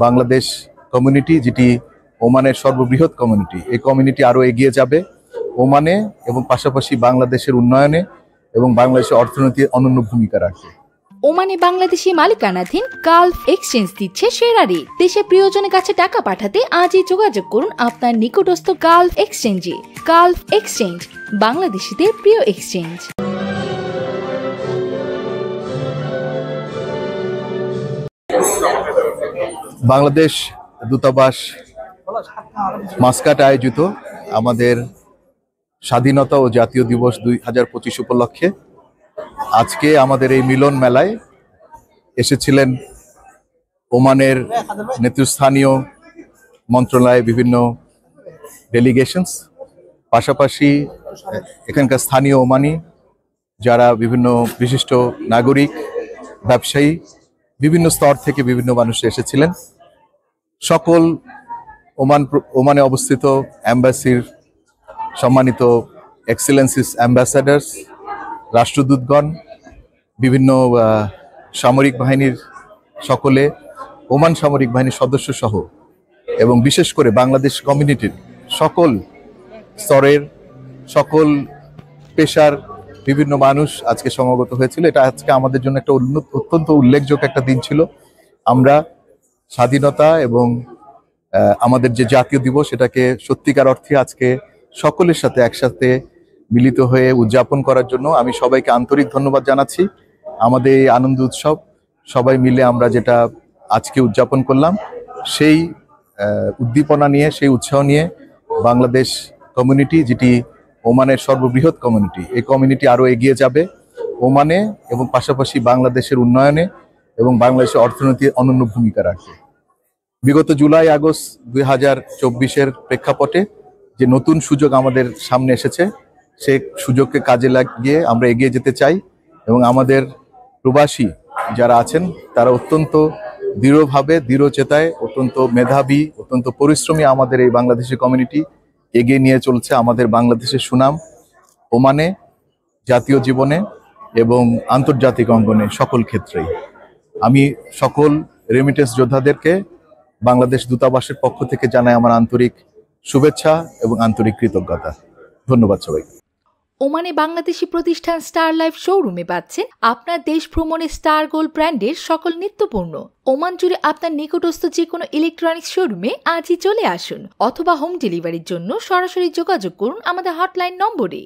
Bangladesh community, যেটি ওমানের সর্ববৃহৎ কমিউনিটি, এই কমিউনিটি আরও এগিয়ে যাবে ওমানে এবং পাশাপাশি বাংলাদেশের উন্নয়নে এবং বাংলাদেশের অর্থনীতির অনন্য ভূমিকা রাখবে। ওমানে বাংলাদেশি মালিকানাধীন গালফ এক্সচেঞ্জ দিচ্ছে সেরা রেট। দেশে প্রিয়জনের কাছে টাকা পাঠাতে আজই যোগাযোগ করুন আপনার নিকটস্থ গালফ এক্সচেঞ্জে। গালফ এক্সচেঞ্জ, বাংলাদেশিদের প্রিয় এক্সচেঞ্জ। বাংলাদেশ দূতাবাস মাস্কাট আয়োজিত আমাদের স্বাধীনতা ও জাতীয় দিবস 2025 উপলক্ষে আজকে আমাদের এই মিলন মেলায় এসেছিলেন ওমানের নেতৃস্থানীয় মন্ত্রণালয়ে বিভিন্ন ডেলিগেশনস, পাশাপাশি এখানকার স্থানীয় ওমানি যারা বিভিন্ন বিশিষ্ট নাগরিক, ব্যবসায়ী, বিভিন্ন স্তর থেকে বিভিন্ন মানুষ এসেছিলেন। সকল ওমানে অবস্থিত অ্যাম্বাসির সম্মানিত এক্সেলেন্সিস অ্যাম্বাসাডার্স, রাষ্ট্রদূতগণ, বিভিন্ন সামরিক বাহিনীর সকলে, ওমান সামরিক বাহিনীর সদস্য সহ এবং বিশেষ করে বাংলাদেশ কমিউনিটির সকল স্তরের, সকল পেশার বিভিন্ন মানুষ আজকে সমবেত হয়েছিল। এটা আজকে আমাদের জন্য একটা অত্যন্ত উল্লেখযোগ্য একটা দিন ছিল। আমরা স্বাধীনতা এবং আমাদের যে জাতীয় দিবস, এটাকে সত্যিকার অর্থে আজকে সকলের সাথে একসাথে মিলিত হয়ে উদযাপন করার জন্য আমি সবাইকে আন্তরিক ধন্যবাদ জানাচ্ছি। আমাদের এই আনন্দ উৎসব সবাই মিলে আমরা যেটা আজকে উদযাপন করলাম, সেই উদ্দীপনা নিয়ে, সেই উৎসাহ নিয়ে বাংলাদেশ কমিউনিটি, যেটি ওমানের সর্ববৃহৎ কমিউনিটি, এই কমিউনিটি আরও এগিয়ে যাবে ওমানে এবং পাশাপাশি বাংলাদেশের উন্নয়নে এবং বাংলাদেশের অর্থনীতির অনন্য ভূমিকা রাখবে। বিগত জুলাই আগস্ট 2024-এর প্রেক্ষাপটে যে নতুন সুযোগ আমাদের সামনে এসেছে, সেই সুযোগকে কাজে লাগিয়ে আমরা এগিয়ে যেতে চাই এবং আমাদের প্রবাসী যারা আছেন তারা অত্যন্ত দৃঢ়ভাবে, দৃঢ়চেতায়, অত্যন্ত মেধাবী, অত্যন্ত পরিশ্রমী আমাদের এই বাংলাদেশি কমিউনিটি এগিয়ে নিয়ে চলছে আমাদের বাংলাদেশের সুনাম ওমানে, জাতীয় জীবনে এবং আন্তর্জাতিক অঙ্গনে সকল ক্ষেত্রেই। আমি সকল রেমিটেন্স যোদ্ধাদেরকে বাংলাদেশ দূতাবাসের পক্ষ থেকে জানাই আমার আন্তরিক শুভেচ্ছা এবং আন্তরিক কৃতজ্ঞতা। ধন্যবাদ সবাইকে। ওমানে বাংলাদেশি প্রতিষ্ঠান স্টার লাইফ শোরুমে পাচ্ছেন আপনার দেশ ভ্রমণে স্টার গোল্ড ব্র্যান্ডের সকল নিত্যপণ্য। ওমান জুড়ে আপনার নিকটস্থ যে কোনো ইলেকট্রনিক্স শোরুমে আজই চলে আসুন অথবা হোম ডেলিভারির জন্য সরাসরি যোগাযোগ করুন আমাদের হটলাইন নম্বরে।